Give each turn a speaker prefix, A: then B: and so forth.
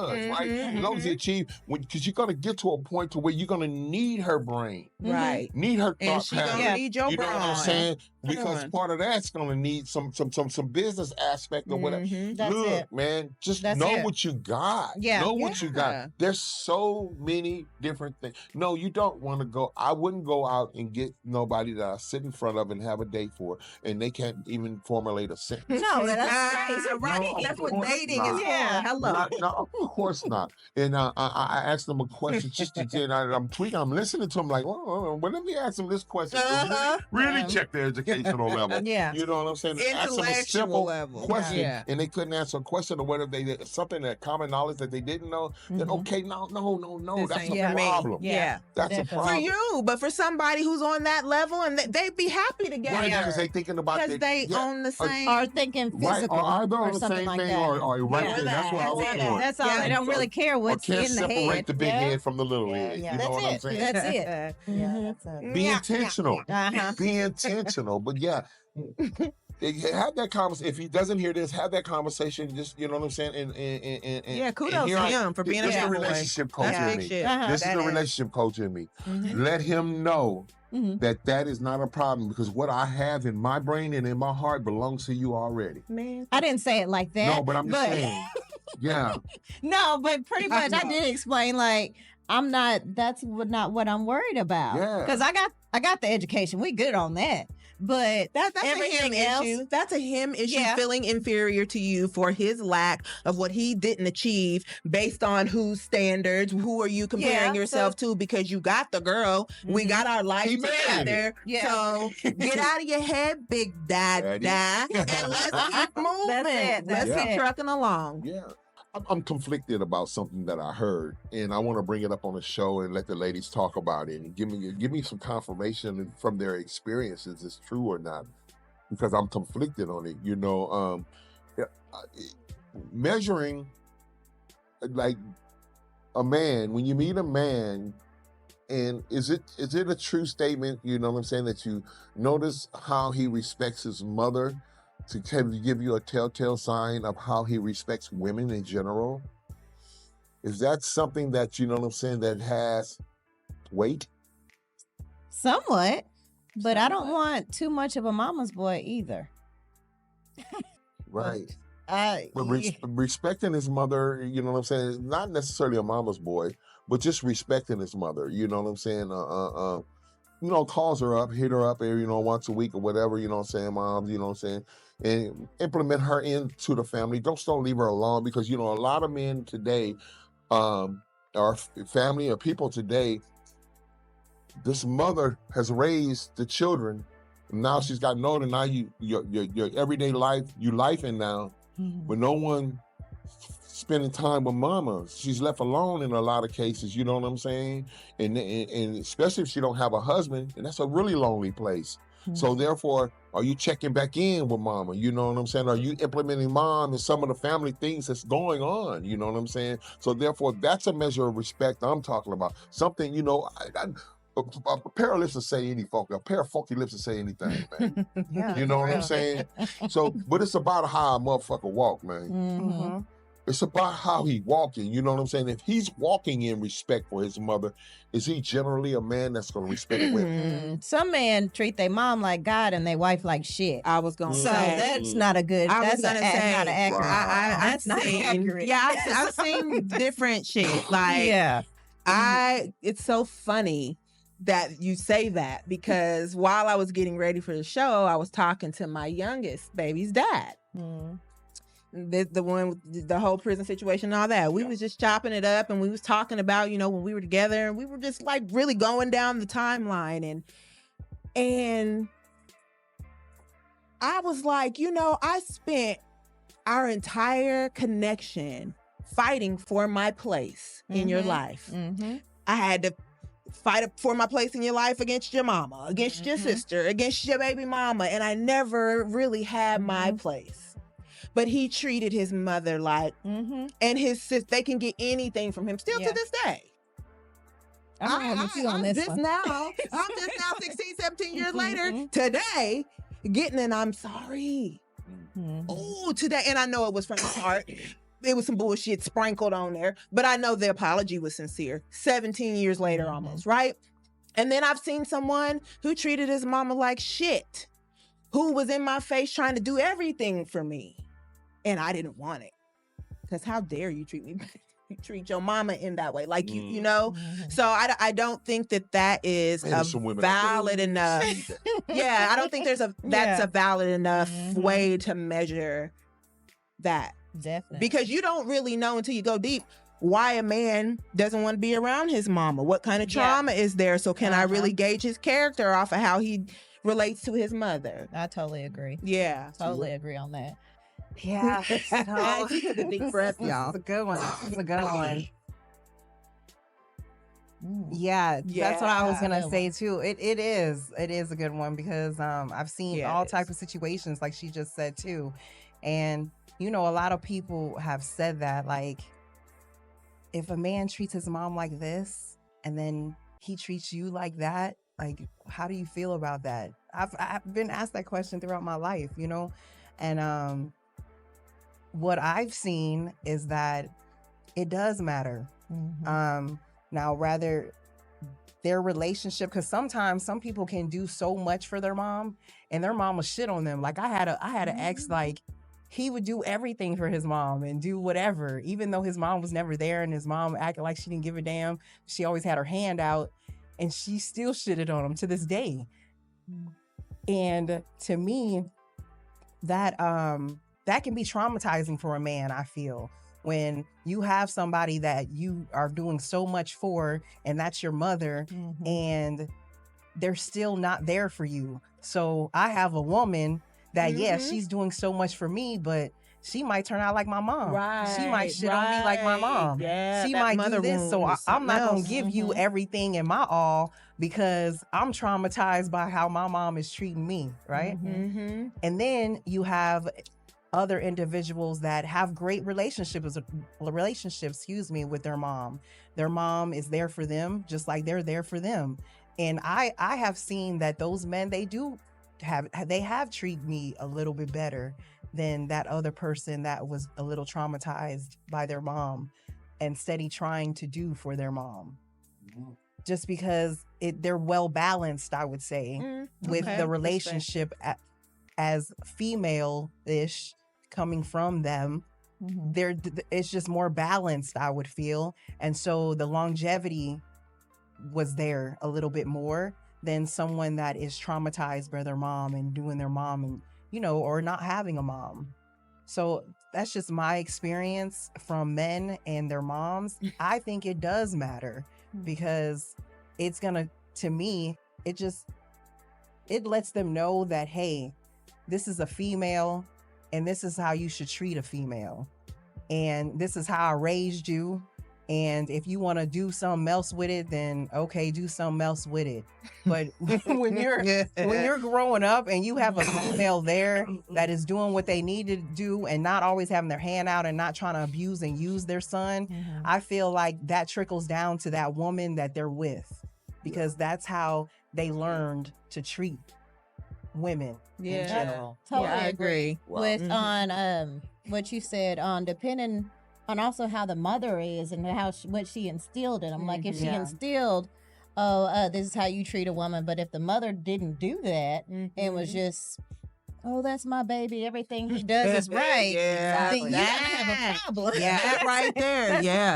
A: does, right? As long as he achieve, because you're gonna get to a point to where you're gonna need her brain,
B: right?
A: need her
B: And
A: thought
B: she
A: pattern.
B: gonna need your
A: You know
B: brain.
A: what I'm saying?
B: Come
A: Because
B: on.
A: part of that's gonna need some business aspect or whatever.
C: That's
A: Look,
C: it.
A: man, just
C: That's
A: know
C: it.
A: what you got.
C: Yeah.
A: Know what you
B: Yeah.
A: got. There's so many different things. No, you don't want to go. I wouldn't go out and get nobody that I sit in front of and have a date for, and they can't even formulate a sentence.
C: No, that's crazy.
B: Right.
A: No,
B: That's
A: of
B: what
A: course
B: dating
A: not.
B: is for.
C: Yeah.
B: Hello.
A: No, of course not. And I asked them a question just to get. I'm tweaking. I'm listening to them like, well, let me ask them this question.
B: Uh-huh.
A: Really check their educational level.
C: Yeah.
A: You know what I'm saying? Ask them a
B: Intellectual
A: simple
B: level.
A: question,
B: Yeah.
A: and they couldn't answer a question or whether they something that common knowledge that they didn't know. Then okay, no,
B: This
A: that's
B: ain't
A: a
B: for me.
A: problem.
B: Yeah.
A: That's a
C: Definitely.
B: For
A: problem.
B: you, but for somebody who's on that level, and they'd be happy together
A: Right, because they thinking about
B: because they own the same.
C: Or thinking
A: right,
C: physical
A: or either on the
C: something
A: same
C: like
A: thing,
C: that.
A: or right
C: Yeah.
A: there. That's what I was
B: That's it.
A: doing.
C: That's all.
B: Yeah.
C: They don't really care
A: Or
C: what's
A: can't
C: in the
A: separate
C: head.
A: the big head from the little head.
C: Yeah.
A: You know what I'm
C: That's
A: saying?
C: it. That's it. Yeah, that's it.
A: Be intentional.
C: Uh-huh.
A: Be intentional. But yeah, have that conversation. If he doesn't hear this, have that conversation. Just you know what I'm saying. And
B: Yeah, kudos
A: here
B: to him for being a
A: this is
B: bad
A: the
B: boy.
A: relationship coach
B: That's
A: in
B: big
A: me.
B: shit.
C: Uh-huh.
A: This is
B: That
A: the
B: is.
A: relationship coach in me.
B: Mhm.
A: Let him know
C: Mhm.
A: that is not a problem because what I have in my brain and in my heart belongs to you already.
B: Man,
C: I didn't say it like that.
A: No, but I'm just saying. Yeah.
C: No, but pretty much I did explain like I'm not. That's not what I'm worried about.
A: Yeah.
C: Because I got the education. We good on that. But
B: that's a him
C: everything else,
B: issue. That's a him issue,
C: Yeah.
B: feeling inferior to you for his lack of what he didn't achieve based on whose standards. Who are you comparing
C: Yeah,
B: yourself to? Because you got the girl. We
C: Mhm.
B: got our life
A: He made
B: together.
C: Yeah.
B: So get out of your head, big dad,
A: Daddy.
B: and let's keep moving.
C: That's it.
B: Let's
A: That's
B: keep
C: it.
B: trucking along.
A: Yeah. I'm conflicted about something that I heard, and I want to bring it up on the show and let the ladies talk about it and give me some confirmation from their experiences, it's true or not, because I'm conflicted on it. You know, measuring like a man when you meet a man, and is it a true statement? You know what I'm saying, that you notice how he respects his mother to give you a telltale sign of how he respects women in general? Is that something that, you know what I'm saying, that has weight?
C: somewhat. But I don't want too much of a mama's boy either.
A: Right.
C: I
A: But respecting his mother, you know what I'm saying, not necessarily a mama's boy, but just respecting his mother, you know what I'm saying? You know, calls her up, hit her up, you know, once a week or whatever, you know what I'm saying, mom, you know what I'm saying, and implement her into the family. Don't leave her alone, because, you know, a lot of men today, our family or people today, this mother has raised the children. Now she's gotten older. Now your everyday life, you lifing now, but no one spending time with mama. She's left alone in a lot of cases, you know what I'm saying? And especially if she don't have a husband, and that's a really lonely place. So therefore, are you checking back in with mama? You know what I'm saying? Are you implementing mom in some of the family things that's going on? You know what I'm saying? So therefore, that's a measure of respect I'm talking about. Something, you know, a pair of lips will say any a pair of funky lips will say anything, man.
C: Yeah.
A: You know what I'm saying? So, but it's about how a motherfucker walk, man.
C: Mhm.
A: It's about how he walking, you know what I'm saying? If he's walking in respect for his mother, is he generally a man that's going to respect women?
C: Some men treat their mom like God and their wife like shit.
B: I was gonna
C: So
B: say.
C: that's not a good.
B: I was
C: That's
B: gonna
C: not
B: say,
C: accurate.
B: I've
C: That's not
B: seen,
C: accurate.
B: yeah, I've seen different shit. Like,
C: Yeah.
B: it's so funny that you say that, because while I was getting ready for the show, I was talking to my youngest baby's dad.
C: Mm.
B: The one with the whole prison situation and all that. We was just chopping it up, and we was talking about, you know, when we were together, and we were just like really going down the timeline, and I was like, you know, I spent our entire connection fighting for my place in your
C: Mhm.
B: life.
C: Mm-hmm.
B: I had to fight for my place in your life against your mama, against your
C: Mhm.
B: sister, against your baby mama, and I never really had my
C: Mhm.
B: place. But he treated his mother like,
C: Mm-hmm.
B: and his sister, they can get anything from him still
C: Yeah.
B: to this day.
C: I'm with you on
B: I'm
C: this
B: just
C: one.
B: now, I'm just now 16, 17 years later,
C: Mhm.
B: today, getting an I'm sorry.
C: Mhm.
B: Oh, today, and I know it was from his heart, it was some bullshit sprinkled on there, but I know the apology was sincere. 17 years later, almost, right? And then I've seen someone who treated his mama like shit, who was in my face trying to do everything for me, and I didn't want it. Because how dare you treat me, you treat your mama in that way, like you know. So I don't think that is
A: Man,
B: a
A: there's some women
B: valid enough. Yeah, I don't think that's a valid enough way to measure that.
C: Definitely.
B: Because you don't really know until you go deep why a man doesn't want to be around his mama. What kind of trauma is there? So can I really gauge his character off of how he relates to his mother?
C: I totally agree.
B: Yeah.
C: Totally agree on that.
D: Yeah.
B: She took a deep breath, y'all.
D: It's a good one. It's a good one. Yeah, that's what I was gonna say too. It is a good one because I've seen all type of situations like she just said too, and you know a lot of people have said that like if a man treats his mom like this and then he treats you like that, like how do you feel about that? I've been asked that question throughout my life, you know, and what I've seen is that it does matter. Now, rather their relationship, because sometimes some people can do so much for their mom and their mom will shit on them. Like I had an ex, like he would do everything for his mom and do whatever, even though his mom was never there and his mom acted like she didn't give a damn. She always had her hand out and she still shitted on him to this day. And to me, that can be traumatizing for a man, I feel, when you have somebody that you are doing so much for and that's your mother and they're still not there for you. So I have a woman that, she's doing so much for me, but she might turn out like my mom.
B: Right.
D: She might shit on me like my mom.
B: Yeah,
D: she
B: that
D: might
B: mother
D: do this.
B: wound
D: So
B: is
D: I'm not going
B: something
D: to give
B: else.
D: you everything and my all because I'm traumatized by how my mom is treating me, right? And then you have other individuals that have great relationships, with their mom. Their mom is there for them just like they're there for them. And I have seen that those men, they have treated me a little bit better than that other person that was a little traumatized by their mom and steady trying to do for their mom. Just because they're well balanced, I would say, with the relationship as female-ish coming from them. It's just more balanced, I would feel. And so the longevity was there a little bit more than someone that is traumatized by their mom and doing their mom and, you know, or not having a mom. So that's just my experience from men and their moms. I think it does matter because it's gonna, to me, it lets them know that, hey, this is a female and this is how you should treat a female. And this is how I raised you. And if you want to do something else with it, then okay, do something else with it. But when you're growing up and you have a female there that is doing what they need to do and not always having their hand out and not trying to abuse and use their son, I feel like that trickles down to that woman that they're with because that's how they learned to treat women in general.
C: Totally
B: I agree.
C: with on what you said on depending on also how the mother is and how what she instilled in them. Like if she instilled, this is how you treat a woman, but if the mother didn't do that and was just, oh, that's my baby, everything he does is right,
B: Yeah,
C: then you gotta have a problem.
B: that right there. Yeah.